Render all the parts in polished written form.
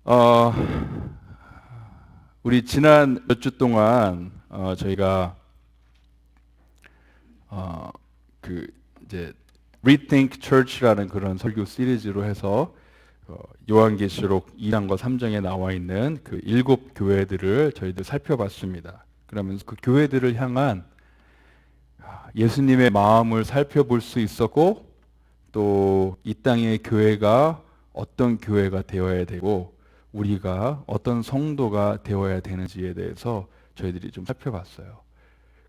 어, 우리 지난 몇 주 동안 저희가 그 이제 Rethink Church라는 그런 설교 시리즈로 해서 요한계시록 2장과 3장에 나와 있는 그 7교회들을 저희들 살펴봤습니다. 그러면서 그 교회들을 향한 예수님의 마음을 살펴볼 수 있었고, 또 이 땅의 교회가 어떤 교회가 되어야 되고 우리가 어떤 성도가 되어야 되는지에 대해서 저희들이 좀 살펴봤어요.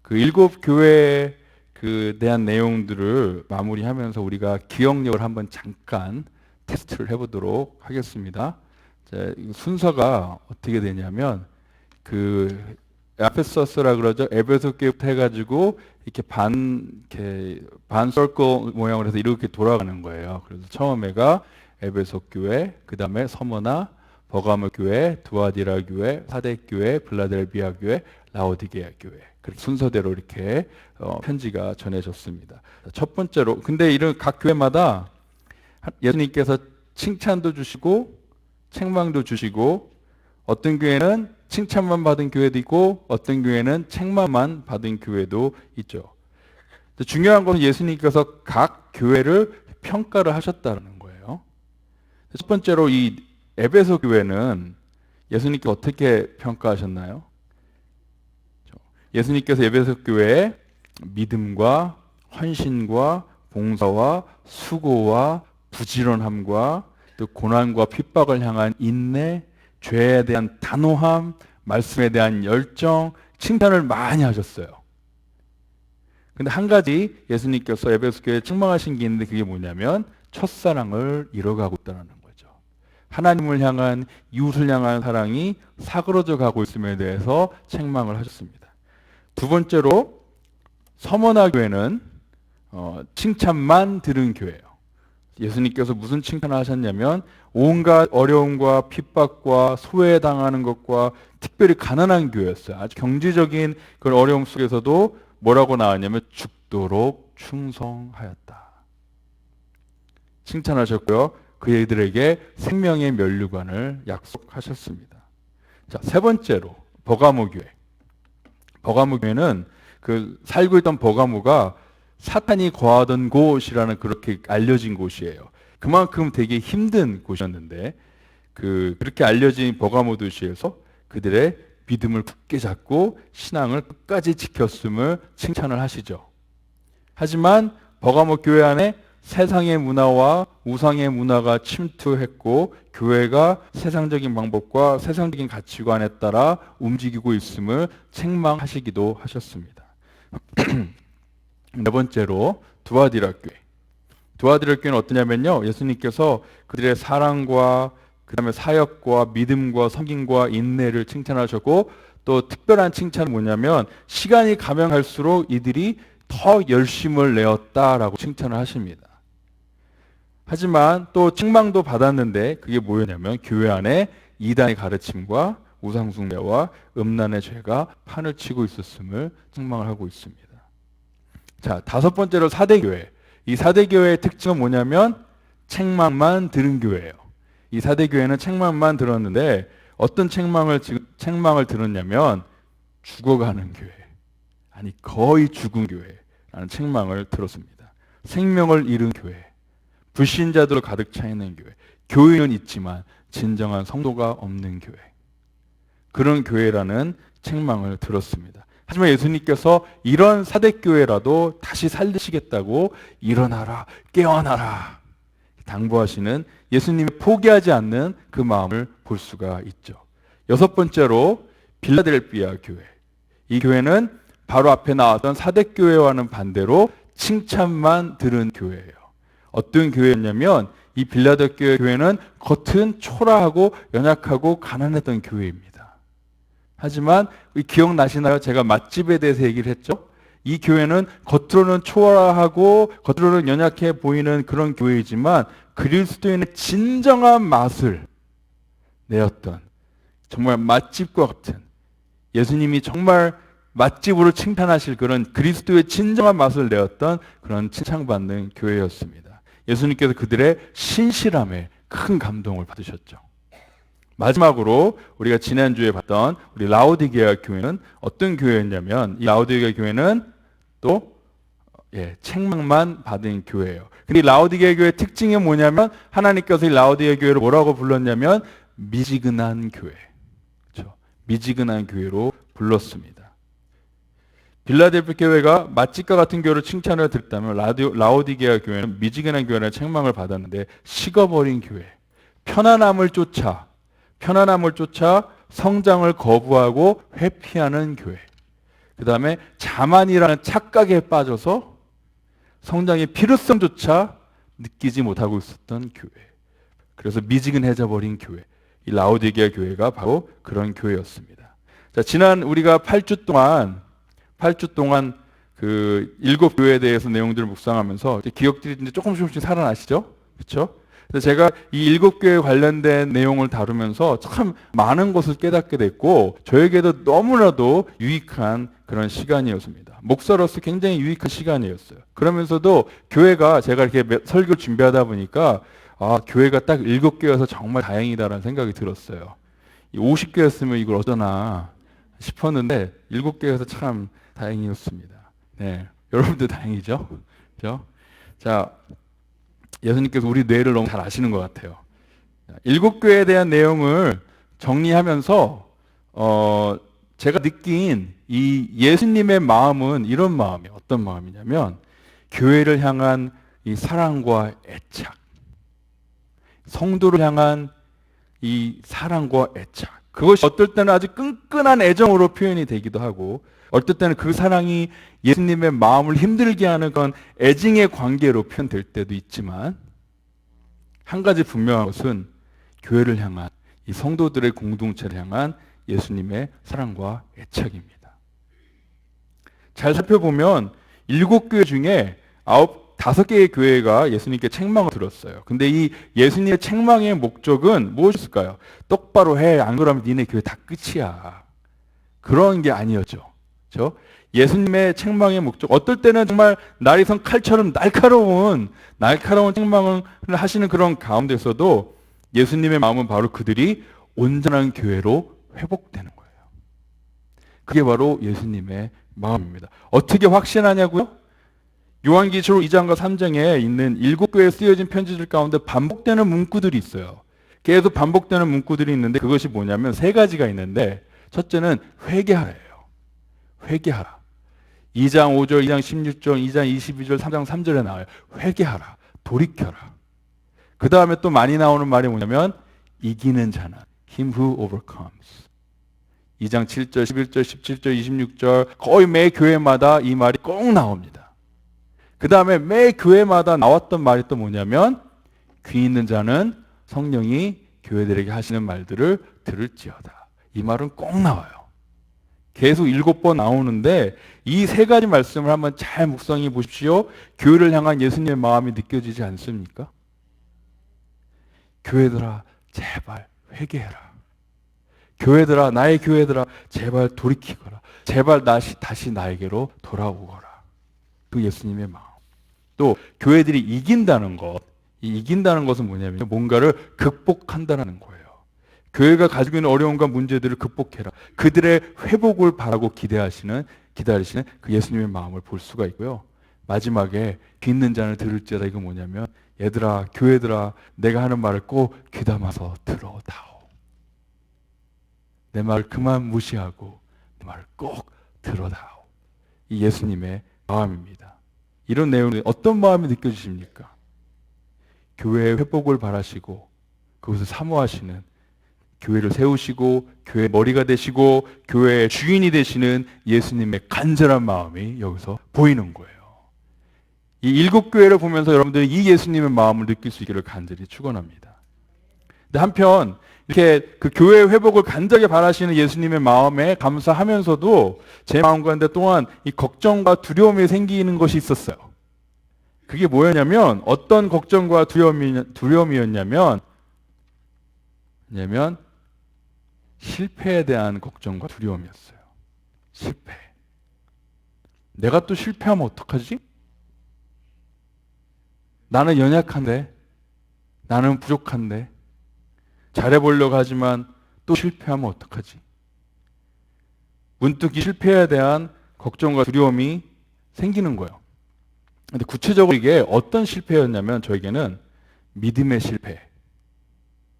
그 7교회에 대한 내용들을 마무리하면서 우리가 기억력을 한번 잠깐 테스트를 해보도록 하겠습니다. 자, 순서가 어떻게 되냐면 에베소서라 그러죠. 에베소 교회부터 해가지고 이렇게 반 서클 모양으로 해서 이렇게 돌아가는 거예요. 그래서 처음에가 에베소 교회, 그 다음에 서머나, 버가모 교회, 두아디라 교회, 사대 교회, 빌라델비아 교회, 라오디게아 교회. 그렇게 순서대로 이렇게 편지가 전해졌습니다. 첫 번째로, 근데 이런 각 교회마다 예수님께서 칭찬도 주시고 책망도 주시고, 어떤 교회는 칭찬만 받은 교회도 있고 어떤 교회는 책망만 받은 교회도 있죠. 중요한 것은 예수님께서 각 교회를 평가를 하셨다는 거예요. 첫 번째로 이 에베소 교회는 예수님께 어떻게 평가하셨나요? 예수님께서 에베소 교회에 믿음과 헌신과 봉사와 수고와 부지런함과 또 고난과 핍박을 향한 인내, 죄에 대한 단호함, 말씀에 대한 열정, 칭찬을 많이 하셨어요. 근데 한 가지 예수님께서 에베소 교회에 책망하신 게 있는데, 그게 뭐냐면 첫사랑을 잃어가고 있다는 거죠. 하나님을 향한, 이웃을 향한 사랑이 사그러져 가고 있음에 대해서 책망을 하셨습니다. 두 번째로 서머나 교회는 칭찬만 들은 교회예요. 예수님께서 무슨 칭찬을 하셨냐면 온갖 어려움과 핍박과 소외당하는 것과 특별히 가난한 교회였어요. 아주 경제적인 그런 어려움 속에서도 뭐라고 나왔냐면 죽도록 충성하였다. 칭찬하셨고요. 그들에게 생명의 면류관을 약속하셨습니다. 자, 세 번째로 버가모 교회. 버가모 교회는 살고 있던 버가모가 사탄이 거하던 곳이라는 그렇게 알려진 곳이에요. 그만큼 되게 힘든 곳이었는데 그렇게 알려진 버가모 도시에서 그들의 믿음을 굳게 잡고 신앙을 끝까지 지켰음을 칭찬을 하시죠. 하지만 버가모 교회 안에 세상의 문화와 우상의 문화가 침투했고 교회가 세상적인 방법과 세상적인 가치관에 따라 움직이고 있음을 책망하시기도 하셨습니다. 네 번째로 두아디라 교회. 두아디라 교회는 어떠냐면요, 예수님께서 그들의 사랑과 그 다음에 사역과 믿음과 섬김과 인내를 칭찬하셨고, 또 특별한 칭찬은 뭐냐면 시간이 가면 갈수록 이들이 더 열심을 내었다라고 칭찬을 하십니다. 하지만 또 책망도 받았는데 그게 뭐였냐면 교회 안에 이단의 가르침과 우상숭배와 음란의 죄가 판을 치고 있었음을 책망을 하고 있습니다. 자, 다섯 번째로 사대교회. 이 사대교회의 특징은 뭐냐면 책망만 들은 교회예요. 이 사대교회는 책망만 들었는데 어떤 책망을 들었냐면 죽어가는 교회, 아니 거의 죽은 교회라는 책망을 들었습니다. 생명을 잃은 교회, 불신자들로 가득 차 있는 교회, 교회는 있지만 진정한 성도가 없는 교회, 그런 교회라는 책망을 들었습니다. 하지만 예수님께서 이런 사대교회라도 다시 살리시겠다고 일어나라, 깨어나라 당부하시는 예수님이 포기하지 않는 그 마음을 볼 수가 있죠. 여섯 번째로 빌라델비아 교회. 이 교회는 바로 앞에 나왔던 사대교회와는 반대로 칭찬만 들은 교회예요. 어떤 교회였냐면 이 빌라델비아 교회는 겉은 초라하고 연약하고 가난했던 교회입니다. 하지만 기억나시나요? 제가 맛집에 대해서 얘기를 했죠. 이 교회는 겉으로는 초라하고 겉으로는 연약해 보이는 그런 교회이지만 그리스도인의 진정한 맛을 내었던, 정말 맛집과 같은, 예수님이 정말 맛집으로 칭찬하실 그런 그리스도의 진정한 맛을 내었던 그런 칭찬받는 교회였습니다. 예수님께서 그들의 신실함에 큰 감동을 받으셨죠. 마지막으로 우리가 지난주에 봤던 우리 라오디게아 교회는 어떤 교회였냐면, 이 라오디게아 교회는 또 책망만 받은 교회예요. 근데 이 라오디게아 교회의 특징이 뭐냐면, 하나님께서 이 라오디게아 교회를 뭐라고 불렀냐면 미지근한 교회, 그렇죠? 미지근한 교회로 불렀습니다. 빌라델피아 교회가 맛집과 같은 교회로 칭찬을 듣다면, 라오디게아 교회는 미지근한 교회라는 책망을 받았는데, 식어버린 교회, 편안함을 쫓아 성장을 거부하고 회피하는 교회, 그 다음에 자만이라는 착각에 빠져서 성장의 필요성조차 느끼지 못하고 있었던 교회, 그래서 미지근해져 버린 교회, 이 라오디게아 교회가 바로 그런 교회였습니다. 자, 지난 우리가 8주 동안 그 7교회에 대해서 내용들을 묵상하면서 기억들이 이제 조금씩 살아나시죠? 그렇죠? 그래서 제가 이 7교회 관련된 내용을 다루면서 참 많은 것을 깨닫게 됐고, 저에게도 너무나도 유익한 그런 시간이었습니다. 목사로서 굉장히 유익한 시간이었어요. 그러면서도 교회가, 제가 이렇게 설교 준비하다 보니까 교회가 딱 7교회여서 정말 다행이다라는 생각이 들었어요. 50교였으면 이걸 어쩌나 싶었는데 7교회여서 참 다행이었습니다. 네, 여러분들 다행이죠? 그렇죠? 자, 예수님께서 우리 뇌를 너무 잘 아시는 것 같아요. 7교회에 대한 내용을 정리하면서 제가 느낀 이 예수님의 마음은 이런 마음이에요. 어떤 마음이냐면, 교회를 향한 이 사랑과 애착, 성도를 향한 이 사랑과 애착, 그것이 어떨 때는 아주 끈끈한 애정으로 표현이 되기도 하고, 어떨 때는 그 사랑이 예수님의 마음을 힘들게 하는 그런 애증의 관계로 표현될 때도 있지만, 한 가지 분명한 것은 교회를 향한, 이 성도들의 공동체를 향한 예수님의 사랑과 애착입니다. 잘 살펴보면 7교회 중에 5개의 교회가 예수님께 책망을 들었어요. 근데 이 예수님의 책망의 목적은 무엇일까요? 똑바로 해, 안 그러면 니네 교회 다 끝이야, 그런 게 아니었죠. 그렇죠? 예수님의 책망의 목적, 어떨 때는 정말 날이선 칼처럼 날카로운 책망을 하시는 그런 가운데서도 예수님의 마음은 바로 그들이 온전한 교회로 회복되는 거예요. 그게 바로 예수님의 마음입니다. 어떻게 확신하냐고요? 요한계시록 2장과 3장에 있는 7교회에 쓰여진 편지들 가운데 반복되는 문구들이 있어요. 계속 반복되는 문구들이 있는데, 그것이 뭐냐면 3가지가 있는데, 첫째는 회개하라예요. 회개하라. 2장 5절, 2장 16절, 2장 22절, 3장 3절에 나와요. 회개하라. 돌이켜라. 그 다음에 또 많이 나오는 말이 뭐냐면 이기는 자는 him who overcomes. 2장 7절, 11절, 17절, 26절 거의 매 교회마다 이 말이 꼭 나옵니다. 그 다음에 매 교회마다 나왔던 말이 또 뭐냐면 귀 있는 자는 성령이 교회들에게 하시는 말들을 들을지어다. 이 말은 꼭 나와요. 계속 7번 나오는데 이 3가지 말씀을 한번 잘 묵상해 보십시오. 교회를 향한 예수님의 마음이 느껴지지 않습니까? 교회들아 제발 회개해라. 교회들아, 나의 교회들아 제발 돌이키거라. 제발 다시 나에게로 돌아오거라. 그 예수님의 마음. 또 교회들이 이긴다는 것, 이 이긴다는 것은 뭐냐면 뭔가를 극복한다는 거예요. 교회가 가지고 있는 어려움과 문제들을 극복해라. 그들의 회복을 바라고 기다리시는 그 예수님의 마음을 볼 수가 있고요. 마지막에 귀 있는 자는 들을지어다. 이거 뭐냐면 얘들아, 교회들아, 내가 하는 말을 꼭 귀담아서 들어다오. 내 말을 그만 무시하고 내 말을 꼭 들어다오. 이 예수님의 마음입니다. 이런 내용이 어떤 마음이 느껴지십니까? 교회의 회복을 바라시고 그것을 사모하시는, 교회를 세우시고 교회의 머리가 되시고 교회의 주인이 되시는 예수님의 간절한 마음이 여기서 보이는 거예요. 이 7교회를 보면서 여러분들이 이 예수님의 마음을 느낄 수 있기를 간절히 축원합니다. 근데 한편 이렇게 그 교회 회복을 간절히 바라시는 예수님의 마음에 감사하면서도 제 마음 가운데 또한 이 걱정과 두려움이 생기는 것이 있었어요. 그게 뭐였냐면 어떤 걱정과 두려움이었냐면 실패에 대한 걱정과 두려움이었어요. 실패. 내가 또 실패하면 어떡하지? 나는 연약한데, 나는 부족한데, 잘해보려고 하지만 또 실패하면 어떡하지? 문득 이 실패에 대한 걱정과 두려움이 생기는 거예요. 근데 구체적으로 이게 어떤 실패였냐면 저에게는 믿음의 실패,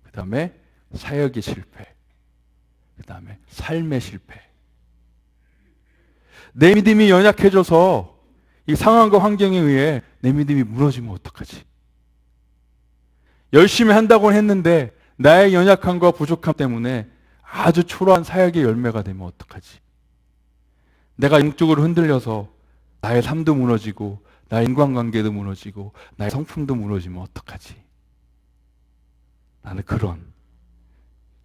그 다음에 사역의 실패, 그 다음에 삶의 실패. 내 믿음이 연약해져서 이 상황과 환경에 의해 내 믿음이 무너지면 어떡하지? 열심히 한다고 했는데 나의 연약함과 부족함 때문에 아주 초라한 사역의 열매가 되면 어떡하지? 내가 영적으로 흔들려서 나의 삶도 무너지고 나의 인간관계도 무너지고 나의 성품도 무너지면 어떡하지? 나는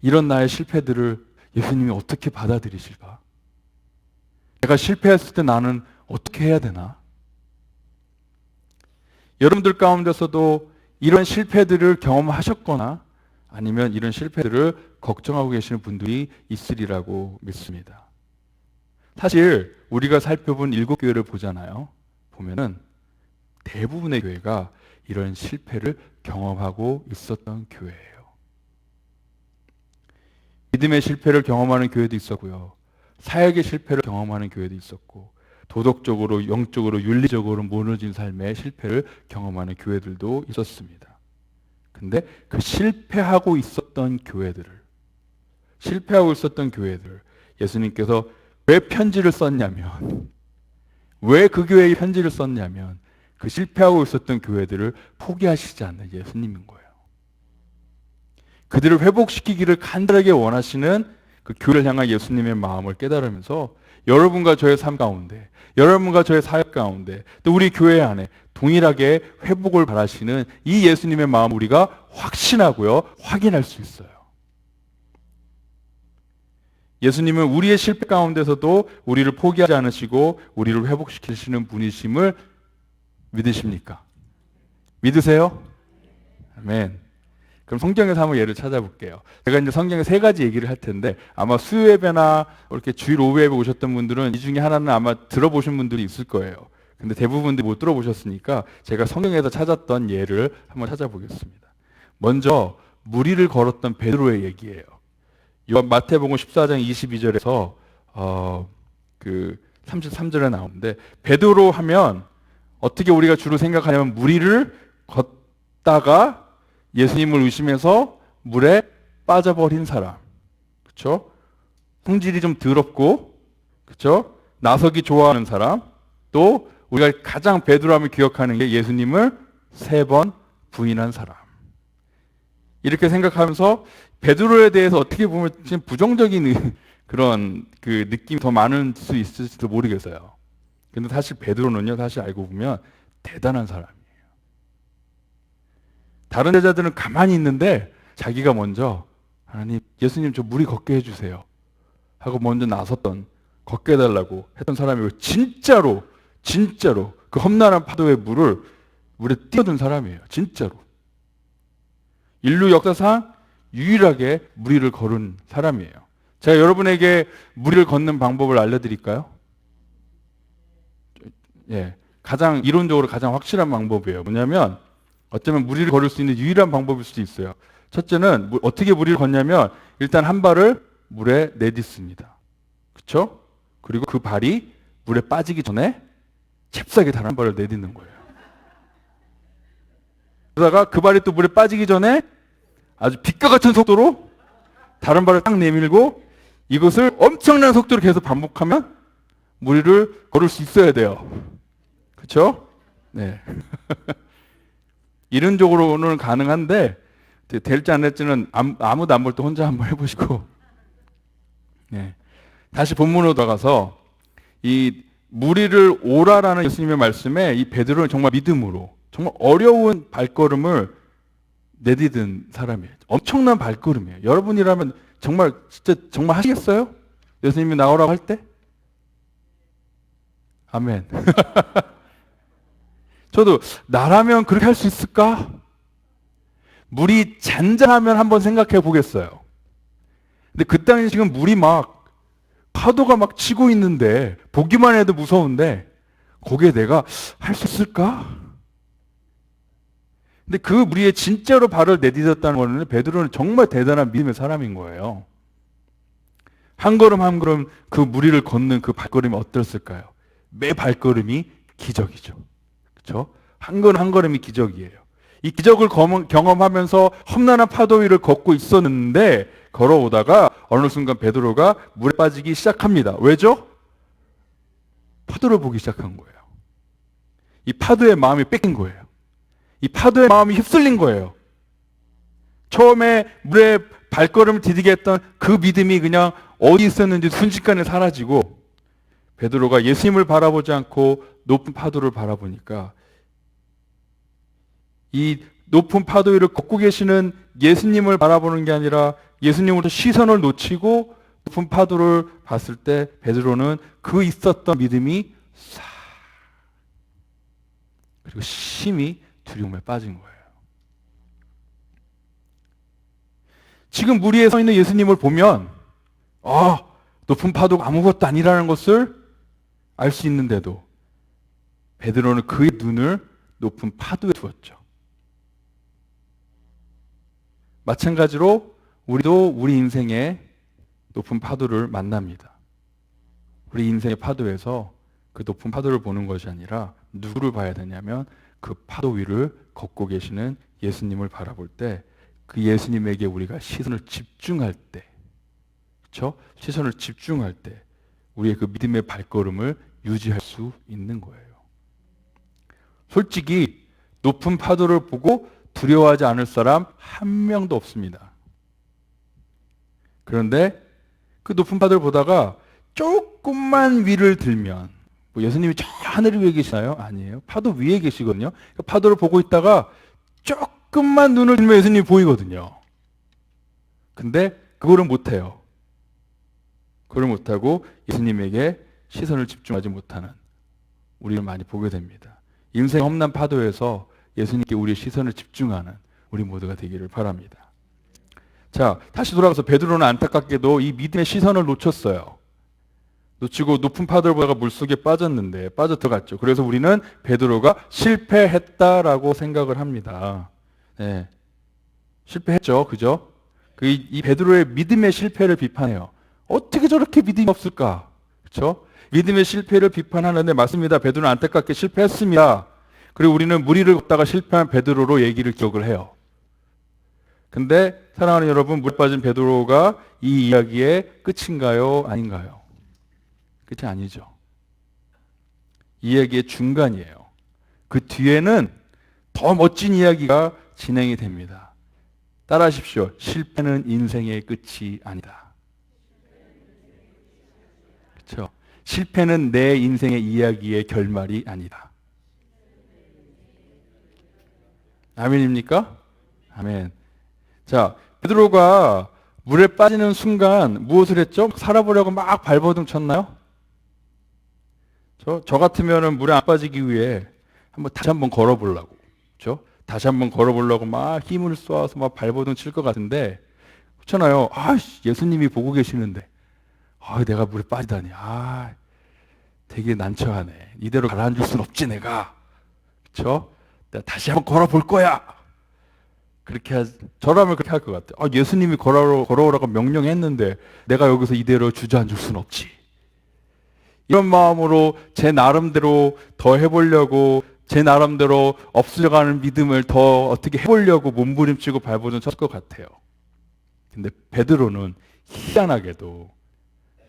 이런 나의 실패들을 예수님이 어떻게 받아들이실까? 내가 실패했을 때 나는 어떻게 해야 되나? 여러분들 가운데서도 이런 실패들을 경험하셨거나 아니면 이런 실패들을 걱정하고 계시는 분들이 있으리라고 믿습니다. 사실 우리가 살펴본 7교회를 보잖아요. 보면은 대부분의 교회가 이런 실패를 경험하고 있었던 교회예요. 믿음의 실패를 경험하는 교회도 있었고요. 사역의 실패를 경험하는 교회도 있었고 도덕적으로, 영적으로, 윤리적으로 무너진 삶의 실패를 경험하는 교회들도 있었습니다. 근데 그 실패하고 있었던 교회들 예수님께서 왜 편지를 썼냐면 왜 그 교회에 편지를 썼냐면 그 실패하고 있었던 교회들을 포기하시지 않는 예수님인 거예요. 그들을 회복시키기를 간절하게 원하시는 그 교회를 향한 예수님의 마음을 깨달으면서 여러분과 저의 삶 가운데, 여러분과 저의 사역 가운데, 또 우리 교회 안에 동일하게 회복을 바라시는 이 예수님의 마음을 우리가 확신하고요, 확인할 수 있어요. 예수님은 우리의 실패 가운데서도 우리를 포기하지 않으시고 우리를 회복시키시는 분이심을 믿으십니까? 믿으세요? 아멘. 그럼 성경에서 한번 예를 찾아볼게요. 제가 이제 성경에 3가지 얘기를 할 텐데 아마 수요예배나 이렇게 주일 오후예배 오셨던 분들은 이 중에 하나는 아마 들어보신 분들이 있을 거예요. 근데 대부분들이 못 들어보셨으니까 제가 성경에서 찾았던 예를 한번 찾아보겠습니다. 먼저 무리를 걸었던 베드로의 얘기예요. 마태복음 14장 22절에서 그 33절에 나오는데 베드로 하면 어떻게 우리가 주로 생각하냐면 무리를 걷다가 예수님을 의심해서 물에 빠져버린 사람, 그렇죠? 성질이 좀 더럽고, 그렇죠? 나서기 좋아하는 사람, 또 우리가 가장 베드로함을 기억하는 게 예수님을 3번 부인한 사람. 이렇게 생각하면서 베드로에 대해서 어떻게 보면 지금 부정적인 그런 그 느낌이 더 많을 수 있을지도 모르겠어요. 근데 사실 베드로는요, 사실 알고 보면 대단한 사람이에요. 다른 제자들은 가만히 있는데 자기가 먼저 하나님, 예수님 저 물이 걷게 해주세요 하고 먼저 나섰던, 걷게 해달라고 했던 사람이고 진짜로 그 험난한 파도의 물에 뛰어든 사람이에요. 진짜로. 인류 역사상 유일하게 무리를 걸은 사람이에요. 제가 여러분에게 무리를 걷는 방법을 알려드릴까요? 예, 이론적으로 가장 확실한 방법이에요. 뭐냐면 어쩌면 무리를 걸을 수 있는 유일한 방법일 수도 있어요. 첫째는 어떻게 무리를 걷냐면 일단 한 발을 물에 내딛습니다. 그렇죠? 그리고 그 발이 물에 빠지기 전에 잽싸게 다른 한 발을 내딛는 거예요. 그러다가 그 발이 또 물에 빠지기 전에 아주 빛과 같은 속도로 다른 발을 딱 내밀고 이것을 엄청난 속도로 계속 반복하면 무리를 걸을 수 있어야 돼요. 그렇죠? 네. 이론적으로는 가능한데 될지 안 될지는 아무도 안 볼 때 혼자 한번 해보시고. 네. 다시 본문으로 돌아가서 이 무리를 오라라는 예수님의 말씀에 이 베드로는 정말 믿음으로 정말 어려운 발걸음을 내디딘 사람이에요. 엄청난 발걸음이에요. 여러분이라면 정말 진짜 정말 하시겠어요? 예수님이 나오라고 할 때? 아멘. 저도 나라면 그렇게 할 수 있을까? 물이 잔잔하면 한번 생각해 보겠어요. 근데 그 땅에 지금 물이 막 파도가 막 치고 있는데 보기만 해도 무서운데 거기에 내가 할 수 있을까? 근데 그 무리에 진짜로 발을 내딛었다는 거는 베드로는 정말 대단한 믿음의 사람인 거예요. 한 걸음 한 걸음 그 무리를 걷는 그 발걸음이 어땠을까요? 매 발걸음이 기적이죠. 그렇죠? 한 걸음 한 걸음이 기적이에요. 이 기적을 경험하면서 험난한 파도 위를 걷고 있었는데 걸어오다가 어느 순간 베드로가 물에 빠지기 시작합니다. 왜죠? 파도를 보기 시작한 거예요. 이 파도의 마음이 뺏긴 거예요. 이 파도의 마음이 휩쓸린 거예요. 처음에 물에 발걸음을 디디게 했던 그 믿음이 그냥 어디 있었는지 순식간에 사라지고 베드로가 예수님을 바라보지 않고 높은 파도를 바라보니까 이 높은 파도 위를 걷고 계시는 예수님을 바라보는 게 아니라 예수님으로부터 시선을 놓치고 높은 파도를 봤을 때 베드로는 그 있었던 믿음이 싹 그리고 심히 두려움에 빠진 거예요. 지금 물 위에 서 있는 예수님을 보면 높은 파도가 아무것도 아니라는 것을 알 수 있는데도 베드로는 그의 눈을 높은 파도에 두었죠. 마찬가지로 우리도 우리 인생에 높은 파도를 만납니다. 우리 인생의 파도에서 그 높은 파도를 보는 것이 아니라 누구를 봐야 되냐면 그 파도 위를 걷고 계시는 예수님을 바라볼 때 그 예수님에게 우리가 시선을 집중할 때, 그렇죠? 시선을 집중할 때 우리의 그 믿음의 발걸음을 유지할 수 있는 거예요. 솔직히 높은 파도를 보고 두려워하지 않을 사람 한 명도 없습니다. 그런데 그 높은 파도를 보다가 조금만 위를 들면 예수님이 저 하늘 위에 계시나요? 아니에요. 파도 위에 계시거든요. 파도를 보고 있다가 조금만 눈을 들면 예수님이 보이거든요. 근데 그거를 못해요. 그걸 못하고 예수님에게 시선을 집중하지 못하는 우리를 많이 보게 됩니다. 인생 험난 파도에서 예수님께 우리의 시선을 집중하는 우리 모두가 되기를 바랍니다. 자, 다시 돌아가서 베드로는 안타깝게도 이 믿음의 시선을 놓쳤어요. 놓치고 높은 파도를 보다가 물속에 빠졌는데 빠져 들어갔죠. 그래서 우리는 베드로가 실패했다라고 생각을 합니다. 네. 실패했죠. 그죠? 이 베드로의 믿음의 실패를 비판해요. 어떻게 저렇게 믿음이 없을까? 그렇죠? 믿음의 실패를 비판하는데 맞습니다. 베드로는 안타깝게 실패했습니다. 그리고 우리는 무리를 걷다가 실패한 베드로로 얘기를 기억을 해요. 근데 사랑하는 여러분, 물에 빠진 베드로가 이 이야기의 끝인가요? 아닌가요? 끝이 아니죠. 이 이야기의 중간이에요. 그 뒤에는 더 멋진 이야기가 진행이 됩니다. 따라하십시오. 실패는 인생의 끝이 아니다. 그렇죠? 실패는 내 인생의 이야기의 결말이 아니다. 아멘입니까? 아멘. 자, 베드로가 물에 빠지는 순간 무엇을 했죠? 살아보려고 막 발버둥 쳤나요? 저 같으면은 물에 안 빠지기 위해 다시 한번 걸어보려고, 그렇죠? 다시 한번 걸어보려고 막 힘을 쏘아서 막 발버둥 칠 것 같은데, 그렇잖아요. 예수님이 보고 계시는데, 내가 물에 빠지다니, 되게 난처하네. 이대로 가라앉을 순 없지 내가, 그렇죠? 내가 다시 한번 걸어볼 거야. 저라면 그렇게 할 것 같아요. 예수님이 걸어오라고 명령했는데 내가 여기서 이대로 주저앉을 순 없지. 이런 마음으로 제 나름대로 더 해보려고, 제 나름대로 없어져가는 믿음을 더 어떻게 해보려고 몸부림치고 발버둥 쳤을 것 같아요. 근데 베드로는 희한하게도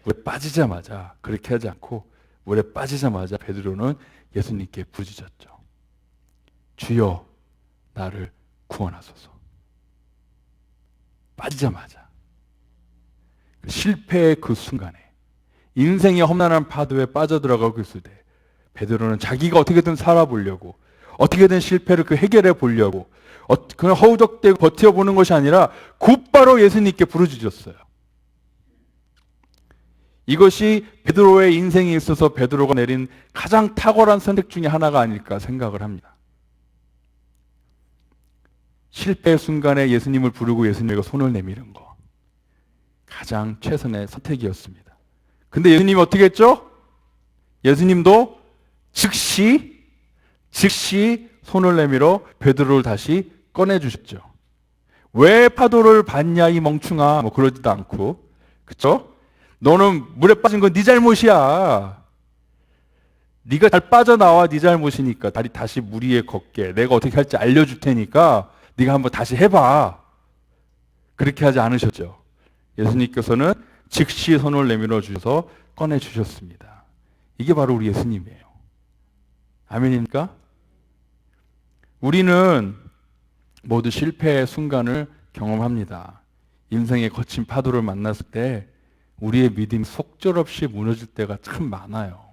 물에 빠지자마자 그렇게 하지 않고 물에 빠지자마자 베드로는 예수님께 부르짖었죠. 주여 나를 구원하소서. 빠지자마자 실패의 그 순간에 인생의 험난한 파도에 빠져들어가고 있을 때 베드로는 자기가 어떻게든 살아보려고, 어떻게든 실패를 해결해 보려고 그냥 허우적대고 버텨보는 것이 아니라 곧바로 예수님께 부르짖었어요. 이것이 베드로의 인생에 있어서 베드로가 내린 가장 탁월한 선택 중에 하나가 아닐까 생각을 합니다. 실패의 순간에 예수님을 부르고 예수님에게 손을 내미는 거, 가장 최선의 선택이었습니다. 근데 예수님이 어떻게 했죠? 예수님도 즉시 손을 내밀어 베드로를 다시 꺼내주셨죠. 왜 파도를 봤냐 이 멍충아, 그러지도 않고, 그쵸? 너는 물에 빠진 건 네 잘못이야. 네가 잘 빠져나와. 네 잘못이니까. 다시 물 위에 걷게. 내가 어떻게 할지 알려줄 테니까 네가 한번 다시 해봐. 그렇게 하지 않으셨죠. 예수님께서는 즉시 손을 내밀어 주셔서 꺼내 주셨습니다. 이게 바로 우리 예수님이에요. 아멘입니까? 우리는 모두 실패의 순간을 경험합니다. 인생의 거친 파도를 만났을 때 우리의 믿음이 속절없이 무너질 때가 참 많아요.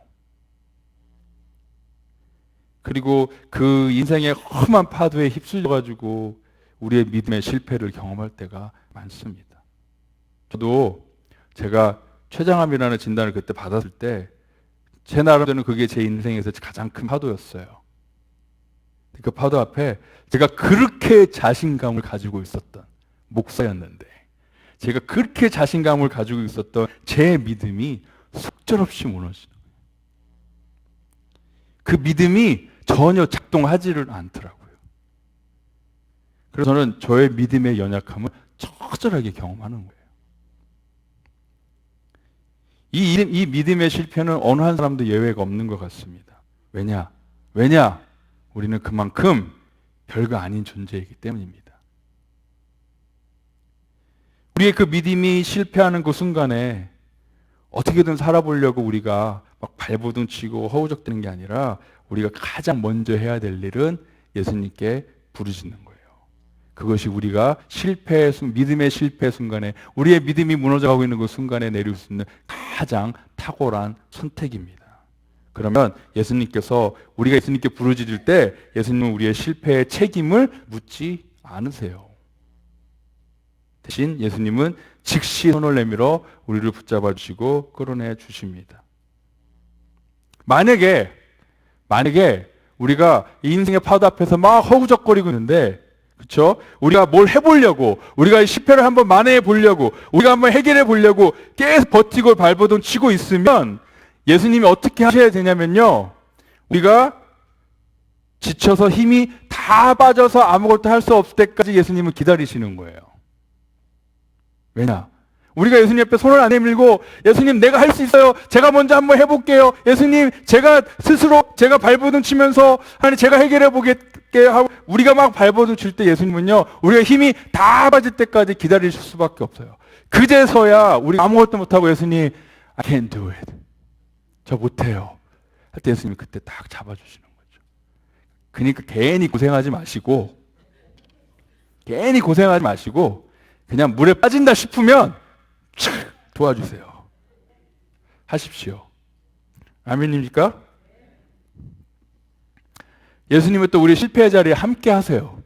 그리고 그 인생의 험한 파도에 휩쓸려가지고 우리의 믿음의 실패를 경험할 때가 많습니다. 저도 제가 췌장암이라는 진단을 그때 받았을 때 제 나름대로는 그게 제 인생에서 가장 큰 파도였어요. 그 파도 앞에 제가 그렇게 자신감을 가지고 있었던 목사였는데, 제가 그렇게 자신감을 가지고 있었던 제 믿음이 속절없이 무너지는 거예요. 그 믿음이 전혀 작동하지를 않더라고요. 그래서 저는 저의 믿음의 연약함을 처절하게 경험하는 거예요. 이 믿음의 실패는 어느 한 사람도 예외가 없는 것 같습니다. 왜냐? 우리는 그만큼 별거 아닌 존재이기 때문입니다. 우리의 그 믿음이 실패하는 그 순간에 어떻게든 살아보려고 우리가 막 발버둥 치고 허우적대는 게 아니라 우리가 가장 먼저 해야 될 일은 예수님께 부르짖는 거예요. 그것이 우리가 믿음의 실패 순간에, 우리의 믿음이 무너져가고 있는 그 순간에 내릴 수 있는 가장 탁월한 선택입니다. 그러면 우리가 예수님께 부르짖을 때 예수님은 우리의 실패의 책임을 묻지 않으세요. 대신 예수님은 즉시 손을 내밀어 우리를 붙잡아 주시고 끌어내 주십니다. 만약에 우리가 이 인생의 파도 앞에서 막 허우적거리고 있는데, 그렇죠? 우리가 뭘 해보려고, 우리가 실패를 한번 만회해 보려고, 우리가 한번 해결해 보려고 계속 버티고 발버둥 치고 있으면 예수님이 어떻게 하셔야 되냐면요, 우리가 지쳐서 힘이 다 빠져서 아무것도 할 수 없을 때까지 예수님은 기다리시는 거예요. 왜냐? 우리가 예수님 옆에 손을 안 내밀고, 예수님 내가 할 수 있어요, 제가 먼저 한번 해볼게요, 예수님 제가 발버둥 치면서 제가 해결해 보게 하고 우리가 막 발버둥 칠 때 예수님은요, 우리가 힘이 다 빠질 때까지 기다리실 수밖에 없어요. 그제서야 우리가 아무것도 못하고 예수님 I can't do it, 저 못해요 할 때 예수님이 그때 딱 잡아주시는 거죠. 그러니까 괜히 고생하지 마시고 그냥 물에 빠진다 싶으면 도와주세요. 하십시오. 아멘입니까? 예수님은 또 우리 실패의 자리에 함께 하세요.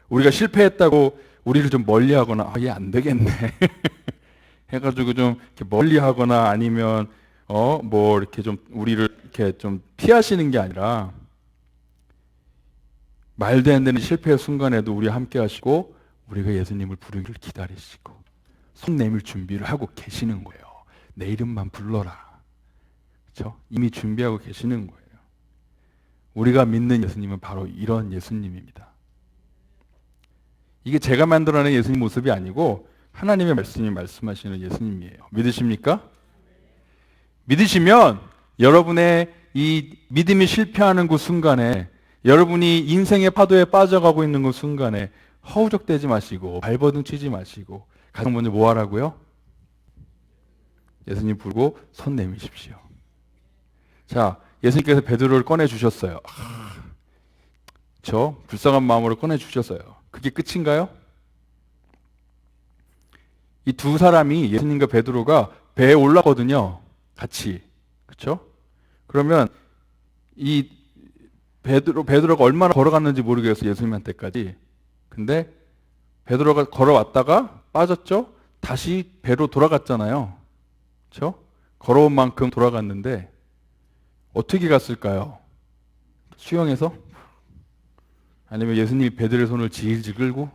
우리가 실패했다고 우리를 좀 멀리 하거나, 얘 안 되겠네 해가지고 좀 이렇게 멀리 하거나, 아니면 이렇게 좀 우리를 이렇게 좀 피하시는 게 아니라, 말도 안 되는 실패의 순간에도 우리와 함께 하시고 우리가 예수님을 부르기를 기다리시고 손 내밀 준비를 하고 계시는 거예요. 내 이름만 불러라. 그렇죠? 이미 준비하고 계시는 거예요. 우리가 믿는 예수님은 바로 이런 예수님입니다. 이게 제가 만들어낸 예수님 모습이 아니고 하나님의 말씀이 말씀하시는 예수님이에요. 믿으십니까? 믿으시면 여러분의 이 믿음이 실패하는 그 순간에, 여러분이 인생의 파도에 빠져가고 있는 그 순간에 허우적대지 마시고 발버둥 치지 마시고 가장 먼저 뭐 하라고요? 예수님 부르고 손 내미십시오. 자, 예수님께서 베드로를 꺼내주셨어요. 저 불쌍한 마음으로 꺼내주셨어요. 그게 끝인가요? 이 두 사람이, 예수님과 베드로가 배에 올랐거든요. 같이. 그렇죠? 그러면 이 베드로가 얼마나 걸어갔는지 모르겠어요. 예수님한테까지. 근데 베드로가 걸어왔다가 빠졌죠? 다시 배로 돌아갔잖아요. 그렇죠? 걸어온 만큼 돌아갔는데 어떻게 갔을까요? 수영해서? 아니면 예수님이 베드로의 손을 질질 끌고?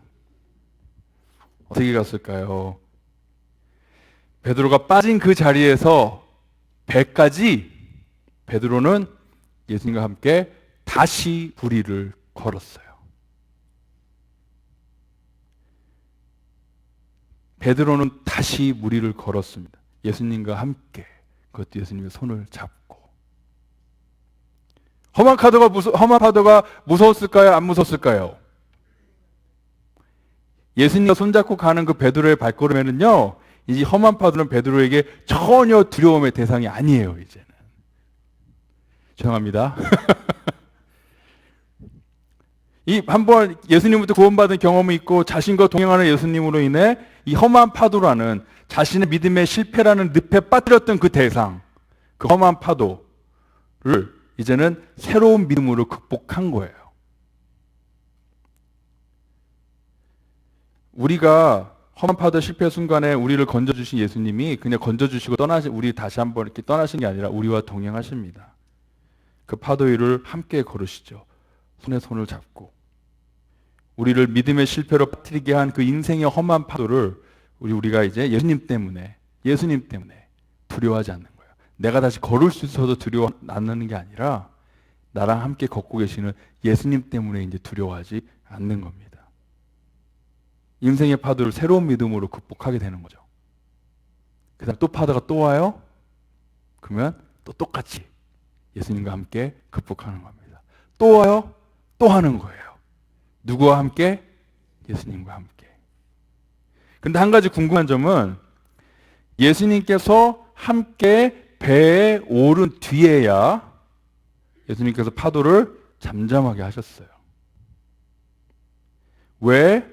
어떻게 갔을까요? 베드로가 빠진 그 자리에서 배까지 베드로는 예수님과 함께 다시 부리를 걸었어요. 베드로는 다시 무리를 걸었습니다. 예수님과 함께, 그것도 예수님의 손을 잡고. 험한 파도가 무서웠을까요? 안 무서웠을까요? 예수님과 손잡고 가는 그 베드로의 발걸음에는요, 이 험한 파도는 베드로에게 전혀 두려움의 대상이 아니에요, 이제는. 죄송합니다. 이 한번 예수님부터 구원받은 경험이 있고 자신과 동행하는 예수님으로 인해 이 험한 파도라는 자신의 믿음의 실패라는 늪에 빠뜨렸던 그 대상, 그 험한 파도를 이제는 새로운 믿음으로 극복한 거예요. 우리가 험한 파도 실패 순간에 우리를 건져주신 예수님이 그냥 건져주시고 우리 다시 한번 이렇게 떠나신 게 아니라 우리와 동행하십니다. 그 파도 위를 함께 걸으시죠. 손에 손을 잡고. 우리를 믿음의 실패로 빠뜨리게 한 그 인생의 험한 파도를 우리가 이제 예수님 때문에 두려워하지 않는 거예요. 내가 다시 걸을 수 있어서 두려워 않는 게 아니라 나랑 함께 걷고 계시는 예수님 때문에 이제 두려워하지 않는 겁니다. 인생의 파도를 새로운 믿음으로 극복하게 되는 거죠. 그 다음 또 파도가 또 와요? 그러면 또 똑같이 예수님과 함께 극복하는 겁니다. 또 와요? 또 하는 거예요. 누구와 함께? 예수님과 함께. 근데 한 가지 궁금한 점은 예수님께서 함께 배에 오른 뒤에야 예수님께서 파도를 잠잠하게 하셨어요. 왜?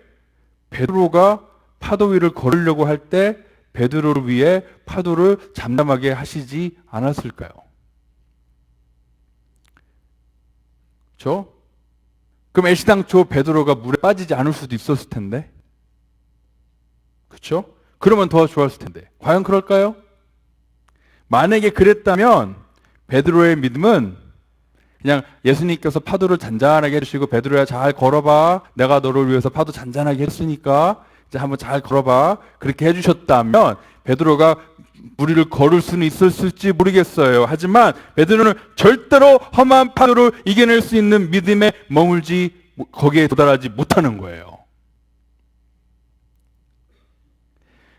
베드로가 파도 위를 걸으려고 할 때 베드로를 위해 파도를 잠잠하게 하시지 않았을까요? 그렇죠? 그럼 애시당초 베드로가 물에 빠지지 않을 수도 있었을 텐데, 그렇죠? 그러면 더 좋았을 텐데, 과연 그럴까요? 만약에 그랬다면 베드로의 믿음은 그냥 예수님께서 파도를 잔잔하게 해주시고 베드로야 잘 걸어봐, 내가 너를 위해서 파도 잔잔하게 했으니까 이제 한번 잘 걸어봐, 그렇게 해주셨다면 베드로가 우리를 걸을 수는 있었을지 모르겠어요. 하지만 베드로는 절대로 험한 파도를 이겨낼 수 있는 믿음에 거기에 도달하지 못하는 거예요.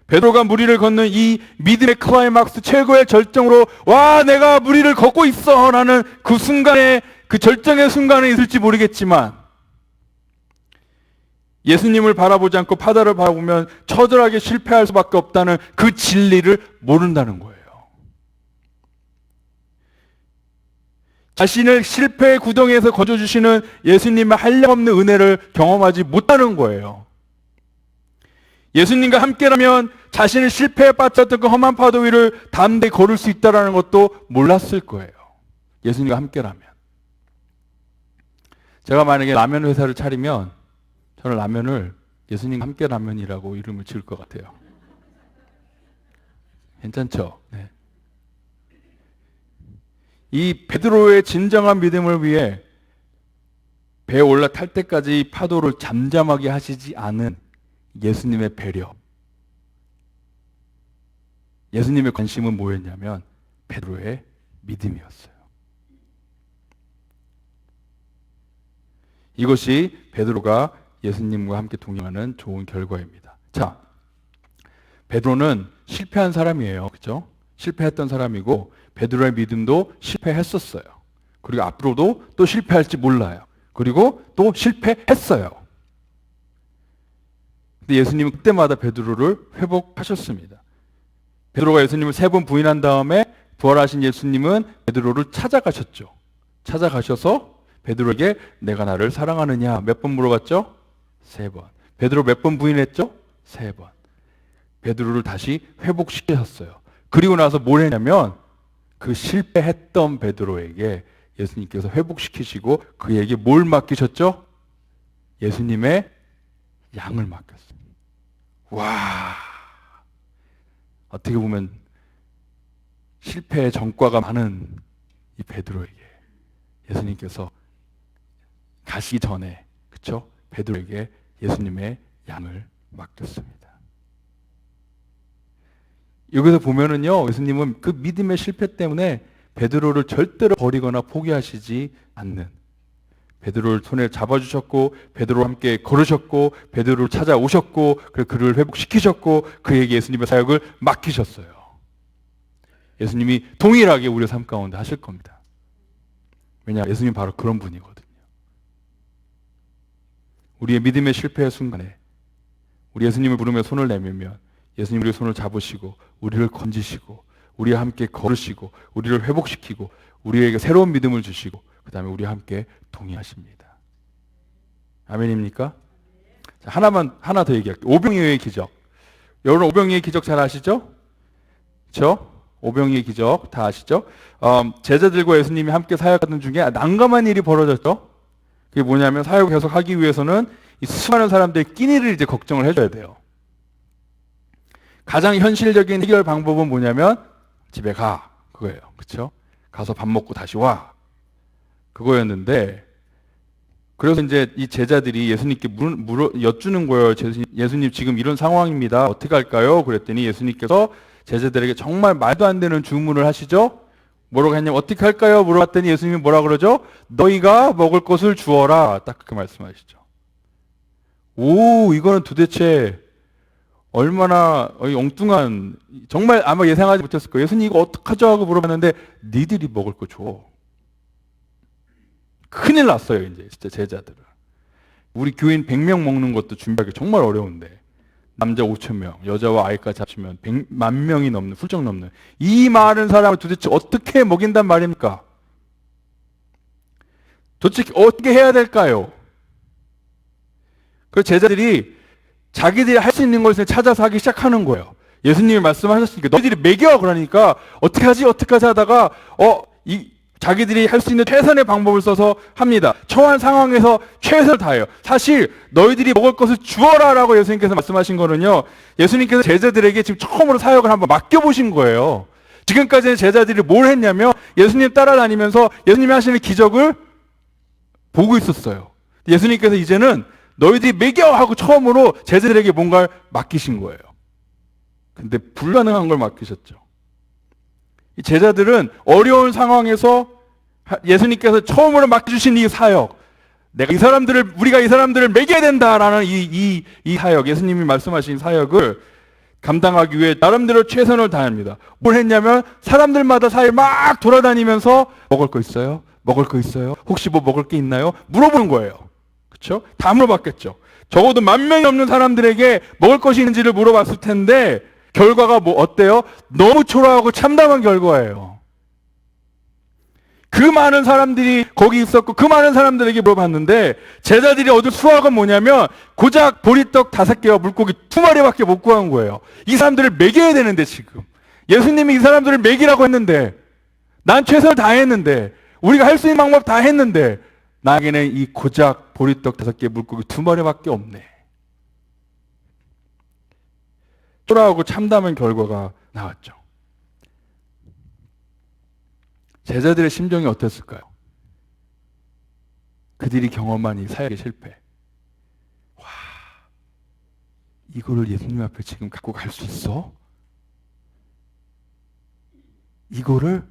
베드로가 무리를 걷는 이 믿음의 클라이막스, 최고의 절정으로 와 내가 무리를 걷고 있어 라는 그 순간에, 그 절정의 순간에 있을지 모르겠지만 예수님을 바라보지 않고 파도를 바라보면 처절하게 실패할 수밖에 없다는 그 진리를 모른다는 거예요. 자신을 실패의 구덩이에서 거저주시는 예수님의 한량없는 은혜를 경험하지 못하는 거예요. 예수님과 함께라면 자신의 실패에 빠졌던 그 험한 파도 위를 담대히 걸을 수 있다는 것도 몰랐을 거예요. 예수님과 함께라면. 제가 만약에 라면 회사를 차리면 저는 라면을 예수님과 함께 라면이라고 이름을 지을 것 같아요. 괜찮죠? 네. 이 베드로의 진정한 믿음을 위해 배에 올라탈 때까지 파도를 잠잠하게 하시지 않은 예수님의 배려. 예수님의 관심은 뭐였냐면 베드로의 믿음이었어요. 이것이 베드로가 예수님과 함께 동행하는 좋은 결과입니다. 자, 베드로는 실패한 사람이에요. 그렇죠? 실패했던 사람이고 베드로의 믿음도 실패했었어요. 그리고 앞으로도 또 실패할지 몰라요. 그리고 또 실패했어요. 근데 예수님은 그때마다 베드로를 회복하셨습니다. 베드로가 예수님을 3번 부인한 다음에 부활하신 예수님은 베드로를 찾아가셨죠. 찾아가셔서 베드로에게 내가 나를 사랑하느냐 몇 번 물어봤죠? 3번. 베드로 몇 번 부인했죠? 3번. 베드로를 다시 회복시키셨어요. 그리고 나서 뭘 했냐면 그 실패했던 베드로에게 예수님께서 회복시키시고 그에게 뭘 맡기셨죠? 예수님의 양을 맡겼어요. 와, 어떻게 보면 실패의 전과가 많은 이 베드로에게 예수님께서 가시기 전에, 그렇죠? 베드로에게 예수님의 양을 맡겼습니다. 여기서 보면은요, 예수님은 그 믿음의 실패 때문에 베드로를 절대로 버리거나 포기하시지 않는, 베드로를 손에 잡아주셨고 베드로와 함께 걸으셨고 베드로를 찾아오셨고 그를 회복시키셨고 그에게 예수님의 사역을 맡기셨어요. 예수님이 동일하게 우리의 삶 가운데 하실 겁니다. 왜냐하면 예수님 바로 그런 분이거든요. 우리의 믿음의 실패의 순간에 우리 예수님을 부르며 손을 내밀면 예수님 우리의 손을 잡으시고 우리를 건지시고 우리와 함께 걸으시고 우리를 회복시키고 우리에게 새로운 믿음을 주시고 그 다음에 우리와 함께 동의하십니다. 아멘입니까? 자, 하나 더 얘기할게요. 오병이어의 기적. 여러분 오병이어의 기적 잘 아시죠? 그렇죠? 오병이어의 기적 다 아시죠? 제자들과 예수님이 함께 사역하던 중에 난감한 일이 벌어졌죠. 그게 뭐냐면 사역을 계속 하기 위해서는 이 수많은 사람들의 끼니를 이제 걱정을 해줘야 돼요. 가장 현실적인 해결 방법은 뭐냐면 집에 가 그거예요. 그렇죠? 가서 밥 먹고 다시 와 그거였는데 그래서 이제 이 제자들이 예수님께 여쭈는 거예요. 예수님 지금 이런 상황입니다. 어떻게 할까요? 그랬더니 예수님께서 제자들에게 정말 말도 안 되는 주문을 하시죠. 뭐라고 했냐면 어떻게 할까요? 물어봤더니 예수님이 뭐라 그러죠? 너희가 먹을 것을 주어라. 딱 그렇게 말씀하시죠. 오, 이거는 도대체 얼마나 엉뚱한, 정말 아마 예상하지 못했을 거예요. 예수님 이거 어떡하죠? 하고 물어봤는데 니들이 먹을 거 줘. 큰일 났어요. 이제 진짜 제자들은. 우리 교인 100명 먹는 것도 준비하기 정말 어려운데 남자 5,000명, 여자와 아이까지 합치면 100만 명이 넘는, 훌쩍 넘는 이 많은 사람을 도대체 어떻게 먹인단 말입니까? 도대체 어떻게 해야 될까요? 그 제자들이 자기들이 할 수 있는 것을 찾아서 하기 시작하는 거예요. 예수님이 말씀하셨으니까 너희들이 먹여 그러니까 어떻게 하지 하다가 자기들이 할 수 있는 최선의 방법을 써서 합니다. 처한 상황에서 최선을 다해요. 사실 너희들이 먹을 것을 주어라 라고 예수님께서 말씀하신 거는요, 예수님께서 제자들에게 지금 처음으로 사역을 한번 맡겨보신 거예요. 지금까지는 제자들이 뭘 했냐면 예수님 따라다니면서 예수님이 하시는 기적을 보고 있었어요. 예수님께서 이제는 너희들이 먹여 하고 처음으로 제자들에게 뭔가를 맡기신 거예요. 근데 불가능한 걸 맡기셨죠. 이 제자들은 어려운 상황에서 예수님께서 처음으로 맡겨주신 이 사역, 우리가 이 사람들을 먹여야 된다라는 이 사역, 예수님이 말씀하신 사역을 감당하기 위해 나름대로 최선을 다합니다. 뭘 했냐면 사람들마다 사이에 막 돌아다니면서 먹을 거 있어요? 먹을 거 있어요? 혹시 뭐 먹을 게 있나요? 물어보는 거예요. 그렇죠? 다 물어봤겠죠. 적어도 10,000명이 넘는 사람들에게 먹을 것이 있는지를 물어봤을 텐데 결과가 뭐 어때요? 너무 초라하고 참담한 결과예요. 그 많은 사람들이 거기 있었고 그 많은 사람들에게 물어봤는데 제자들이 얻은 수확은 뭐냐면 고작 보리떡 5개와 물고기 2마리밖에 못 구한 거예요. 이 사람들을 먹여야 되는데 지금 예수님이 이 사람들을 먹이라고 했는데 난 최선을 다했는데 우리가 할 수 있는 방법 다 했는데 나에게는 이 고작 보리떡 5개 물고기 2마리밖에 없네. 초라하고 참담한 결과가 나왔죠. 제자들의 심정이 어땠을까요? 그들이 경험한 이 사역의 실패. 와, 이거를 예수님 앞에 지금 갖고 갈 수 있어? 이거를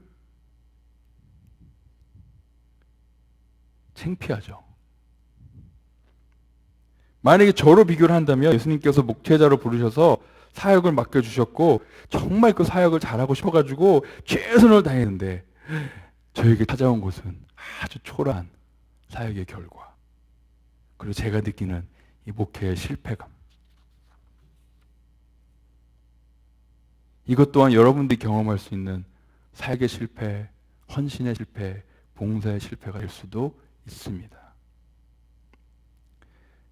창피하죠. 만약에 저로 비교를 한다면 예수님께서 목회자로 부르셔서 사역을 맡겨주셨고 정말 그 사역을 잘하고 싶어가지고 최선을 다했는데 저에게 찾아온 것은 아주 초라한 사역의 결과, 그리고 제가 느끼는 이 목회의 실패감. 이것 또한 여러분들이 경험할 수 있는 사역의 실패, 헌신의 실패, 봉사의 실패가 될 수도 있습니다.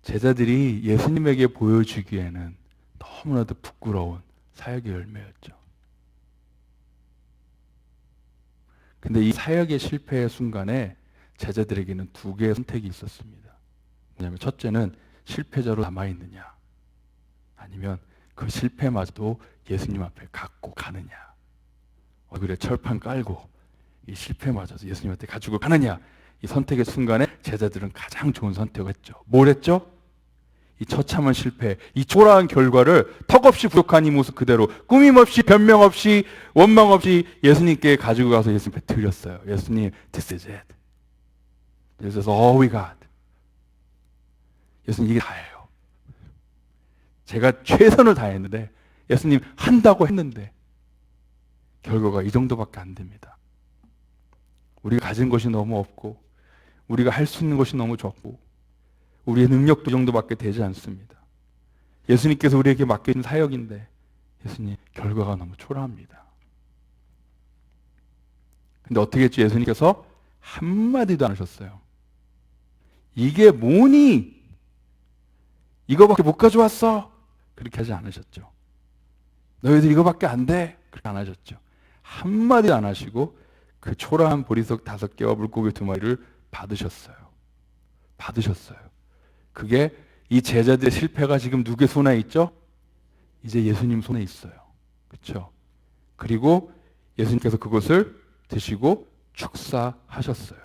제자들이 예수님에게 보여주기에는 너무나도 부끄러운 사역의 열매였죠. 근데 이 사역의 실패의 순간에 제자들에게는 2개의 선택이 있었습니다. 뭐냐면 첫째는 실패자로 남아있느냐, 아니면 그 실패마저도 예수님 앞에 갖고 가느냐, 얼굴에 철판 깔고 이 실패마저도 예수님한테 가지고 가느냐, 이 선택의 순간에 제자들은 가장 좋은 선택을 했죠. 뭘 했죠? 이 처참한 실패, 이 초라한 결과를 턱없이 부족한 이 모습 그대로 꾸밈 없이 변명 없이 원망 없이 예수님께 가지고 가서 예수님께 드렸어요. 예수님, this is it. This is all we got. 예수님, 이게 다예요. 제가 최선을 다했는데 예수님 한다고 했는데 결과가 이 정도밖에 안 됩니다. 우리가 가진 것이 너무 없고 우리가 할 수 있는 것이 너무 적고 우리의 능력도 이 정도밖에 되지 않습니다. 예수님께서 우리에게 맡겨진 사역인데 예수님 결과가 너무 초라합니다. 근데 어떻게 했죠? 예수님께서 한마디도 안 하셨어요. 이게 뭐니? 이거밖에 못 가져왔어? 그렇게 하지 않으셨죠. 너희들 이거밖에 안 돼? 그렇게 안 하셨죠. 한마디도 안 하시고 그 초라한 보리석 5개와 물고기 2마리를 받으셨어요. 받으셨어요. 그게 이 제자들의 실패가 지금 누구의 손에 있죠? 이제 예수님 손에 있어요. 그렇죠? 그리고 예수님께서 그것을 드시고 축사하셨어요.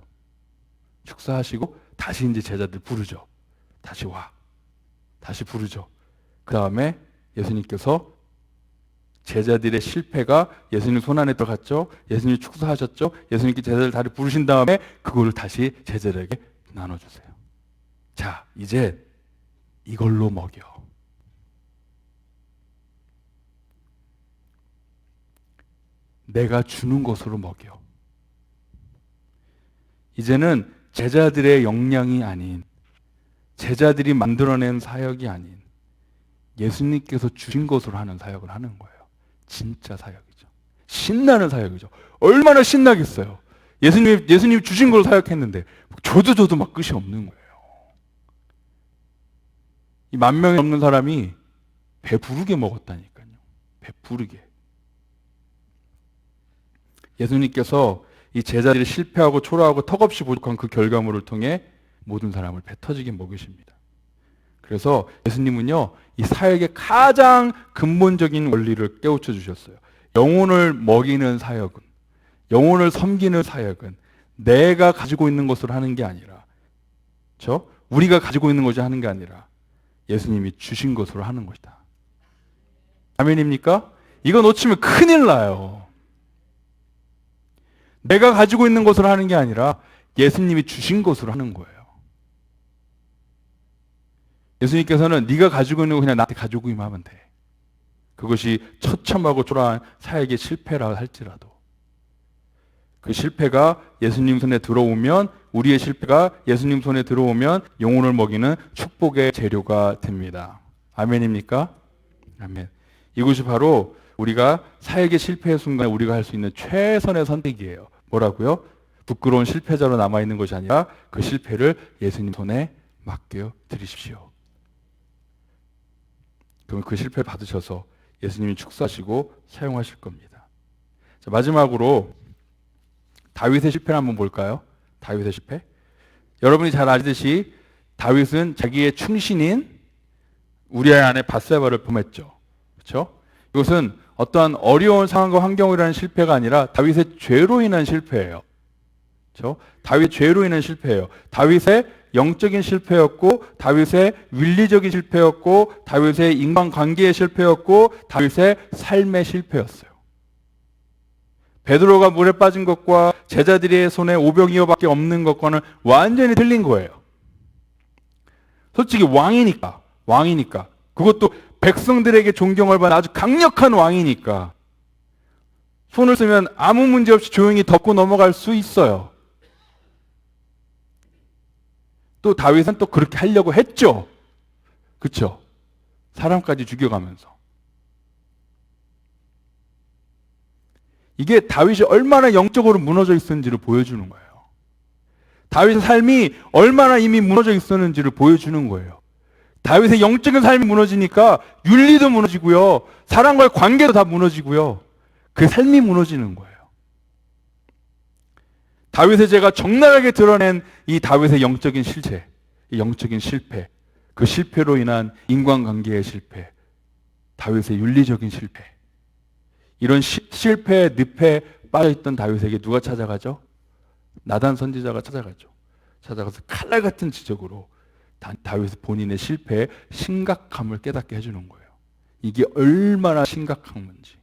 축사하시고 다시 이제 제자들 부르죠. 다시 와. 다시 부르죠. 그 다음에 예수님께서 제자들의 실패가 예수님 손 안에 들어갔죠. 예수님이 축사하셨죠. 예수님께 제자들 다시 부르신 다음에 그거를 다시 제자들에게 나눠주세요. 자, 이제 이걸로 먹여. 내가 주는 것으로 먹여. 이제는 제자들의 역량이 아닌, 제자들이 만들어낸 사역이 아닌 예수님께서 주신 것으로 하는 사역을 하는 거예요. 진짜 사역이죠. 신나는 사역이죠. 얼마나 신나겠어요. 예수님 주신 걸 사역했는데 저도 막 끝이 없는 거예요. 이 10,000명이 넘는 사람이 배부르게 먹었다니까요. 배부르게. 예수님께서 이 제자들이 실패하고 초라하고 턱없이 부족한 그 결과물을 통해 모든 사람을 배 터지게 먹이십니다. 그래서 예수님은요, 이 사역의 가장 근본적인 원리를 깨우쳐 주셨어요. 영혼을 먹이는 사역은, 영혼을 섬기는 사역은 내가 가지고 있는 것으로 하는 게 아니라, 우리가 가지고 있는 것이 하는 게 아니라 예수님이 주신 것으로 하는 것이다. 아멘입니까? 이거 놓치면 큰일 나요. 내가 가지고 있는 것으로 하는 게 아니라 예수님이 주신 것으로 하는 거예요. 예수님께서는 네가 가지고 있는 거 그냥 나한테 가지고 임하면 돼. 그것이 처참하고 초라한 사역의 실패라 할지라도 그 실패가 예수님 손에 들어오면, 우리의 실패가 예수님 손에 들어오면 영혼을 먹이는 축복의 재료가 됩니다. 아멘입니까? 아멘. 이것이 바로 우리가 사역의 실패의 순간에 우리가 할 수 있는 최선의 선택이에요. 뭐라고요? 부끄러운 실패자로 남아있는 것이 아니라 그 실패를 예수님 손에 맡겨 드리십시오. 그럼 그 실패를 받으셔서 예수님이 축사하시고 사용하실 겁니다. 자, 마지막으로 다윗의 실패를 한번 볼까요? 다윗의 실패. 여러분이 잘 아시듯이 다윗은 자기의 충신인 우리아의 아내 밧세바를 범했죠. 그렇죠? 이것은 어떠한 어려운 상황과 환경으로 인한 실패가 아니라 다윗의 죄로 인한 실패예요. 그렇죠? 다윗의 죄로 인한 실패예요. 다윗의 영적인 실패였고, 다윗의 윤리적인 실패였고, 다윗의 인간관계의 실패였고, 다윗의 삶의 실패였어요. 베드로가 물에 빠진 것과 제자들의 손에 오병이어밖에 없는 것과는 완전히 틀린 거예요. 솔직히 왕이니까. 그것도 백성들에게 존경을 받는 아주 강력한 왕이니까 손을 쓰면 아무 문제 없이 조용히 덮고 넘어갈 수 있어요. 또 다윗은 또 그렇게 하려고 했죠. 그렇죠? 사람까지 죽여가면서. 이게 다윗이 얼마나 영적으로 무너져 있었는지를 보여주는 거예요. 다윗의 삶이 얼마나 이미 무너져 있었는지를 보여주는 거예요. 다윗의 영적인 삶이 무너지니까 윤리도 무너지고요. 사람과의 관계도 다 무너지고요. 그 삶이 무너지는 거예요. 다윗의 죄가 적나라하게 드러낸 이 다윗의 영적인 실체, 이 영적인 실패, 그 실패로 인한 인간관계의 실패, 다윗의 윤리적인 실패, 이런 실패의 늪에 빠져있던 다윗에게 누가 찾아가죠? 나단 선지자가 찾아가죠. 찾아가서 칼날 같은 지적으로 다윗 본인의 실패의 심각함을 깨닫게 해주는 거예요. 이게 얼마나 심각한 건지.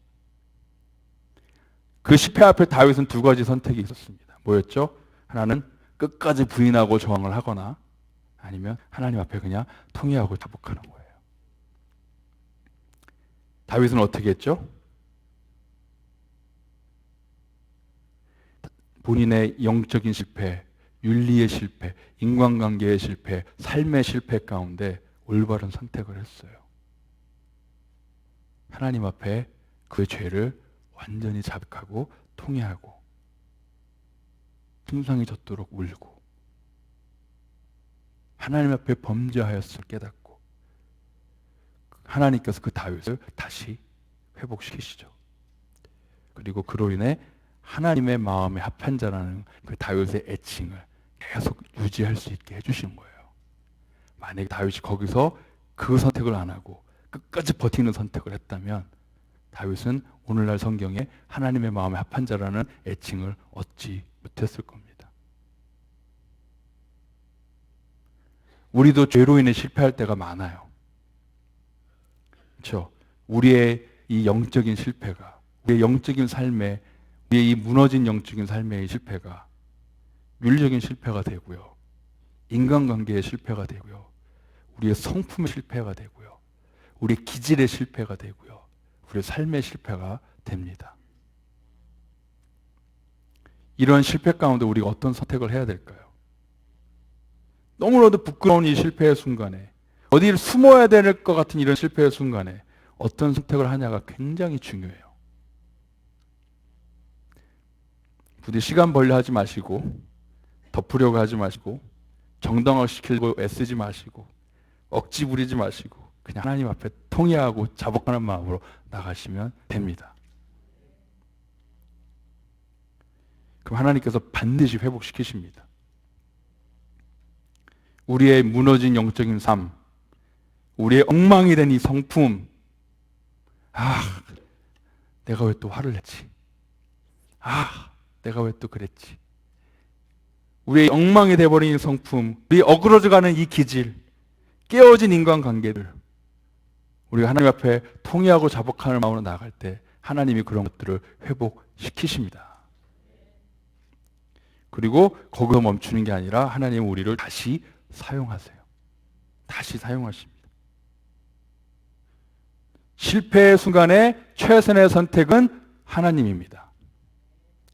그 실패 앞에 다윗은 2가지 선택이 있었습니다. 뭐였죠? 하나는 끝까지 부인하고 저항을 하거나, 아니면 하나님 앞에 그냥 통회하고 자복하는 거예요. 다윗은 어떻게 했죠? 본인의 영적인 실패, 윤리의 실패, 인간관계의 실패, 삶의 실패 가운데 올바른 선택을 했어요. 하나님 앞에 그의 죄를 완전히 자백하고 통회하고 풍성이 젖도록 울고 하나님 앞에 범죄하였을 깨닫고 하나님께서 그 다윗을 다시 회복시키시죠. 그리고 그로 인해 하나님의 마음에 합한 자라는 그 다윗의 애칭을 계속 유지할 수 있게 해주신 거예요. 만약에 다윗이 거기서 그 선택을 안 하고 끝까지 버티는 선택을 했다면 다윗은 오늘날 성경에 하나님의 마음에 합한 자라는 애칭을 얻지 못했을 겁니다. 우리도 죄로 인해 실패할 때가 많아요. 그렇죠? 우리의 이 영적인 실패가, 우리의 영적인 삶에, 우리의 이 무너진 영적인 삶의 실패가 윤리적인 실패가 되고요. 인간관계의 실패가 되고요. 우리의 성품의 실패가 되고요. 우리의 기질의 실패가 되고요. 우리의 삶의 실패가 됩니다. 이런 실패 가운데 우리가 어떤 선택을 해야 될까요? 너무나도 부끄러운 이 실패의 순간에, 어디를 숨어야 될 것 같은 이런 실패의 순간에 어떤 선택을 하냐가 굉장히 중요해요. 부디 시간 벌려 하지 마시고, 덮으려고 하지 마시고, 정당화시키려고 애쓰지 마시고, 억지 부리지 마시고 그냥 하나님 앞에 통회하고 자복하는 마음으로 나가시면 됩니다. 그럼 하나님께서 반드시 회복시키십니다. 우리의 무너진 영적인 삶, 우리의 엉망이 된 이 성품, 내가 왜 또 화를 냈지? 내가 왜 또 그랬지? 우리의 엉망이 돼버린 이 성품, 우리 어그러져가는 이 기질, 깨어진 인간관계들, 우리가 하나님 앞에 통회하고 자복하는 마음으로 나갈 때 하나님이 그런 것들을 회복시키십니다. 그리고 거기서 멈추는 게 아니라 하나님은 우리를 다시 사용하세요. 다시 사용하십니다. 실패의 순간에 최선의 선택은 하나님입니다.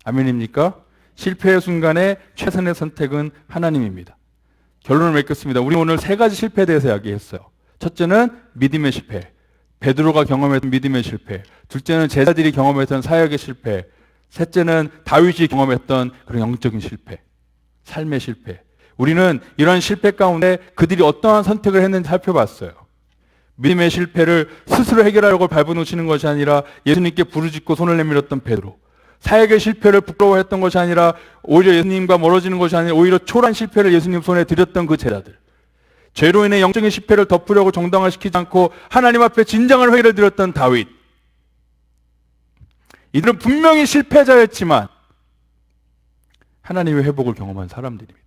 아멘입니까? 실패의 순간에 최선의 선택은 하나님입니다. 결론을 맺겠습니다. 우리 오늘 세 가지 실패에 대해서 이야기했어요. 첫째는 믿음의 실패, 베드로가 경험했던 믿음의 실패. 둘째는 제자들이 경험했던 사역의 실패. 셋째는 다윗이 경험했던 그런 영적인 실패, 삶의 실패. 우리는 이런 실패 가운데 그들이 어떠한 선택을 했는지 살펴봤어요. 믿음의 실패를 스스로 해결하려고 밟아놓으시는 것이 아니라 예수님께 부르짖고 손을 내밀었던 베드로, 사역의 실패를 부끄러워했던 것이 아니라 오히려 예수님과 멀어지는 것이 아니라 오히려 초라한 실패를 예수님 손에 드렸던 그 제자들, 죄로 인해 영적인 실패를 덮으려고 정당화시키지 않고 하나님 앞에 진정한 회개를 드렸던 다윗, 이들은 분명히 실패자였지만 하나님의 회복을 경험한 사람들입니다.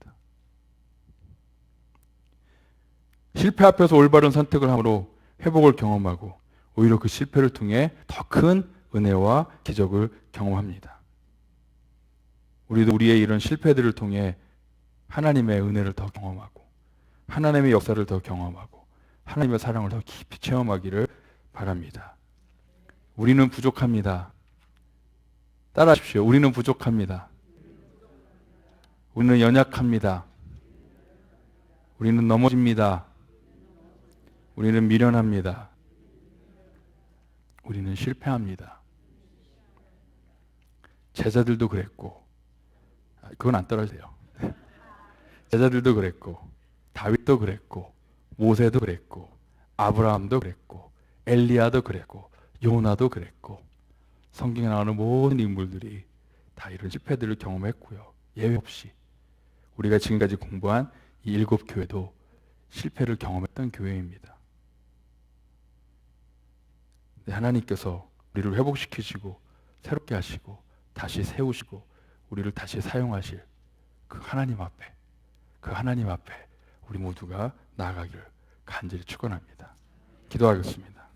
실패 앞에서 올바른 선택을 함으로 회복을 경험하고 오히려 그 실패를 통해 더 큰 은혜와 기적을 경험합니다. 우리도 우리의 이런 실패들을 통해 하나님의 은혜를 더 경험하고 하나님의 역사를 더 경험하고 하나님의 사랑을 더 깊이 체험하기를 바랍니다. 우리는 부족합니다. 따라하십시오. 우리는 부족합니다. 우리는 연약합니다. 우리는 넘어집니다. 우리는 미련합니다. 우리는 실패합니다. 제자들도 그랬고, 그건 안 따라도 돼요. 제자들도 그랬고, 다윗도 그랬고, 모세도 그랬고, 아브라함도 그랬고, 엘리야도 그랬고, 요나도 그랬고, 성경에 나오는 모든 인물들이 다 이런 실패들을 경험했고요. 예외 없이 우리가 지금까지 공부한 이 7교회도 실패를 경험했던 교회입니다. 하나님께서 우리를 회복시키시고 새롭게 하시고 다시 세우시고 우리를 다시 사용하실 그 하나님 앞에 우리 모두가 나아가기를 간절히 축원합니다. 기도하겠습니다.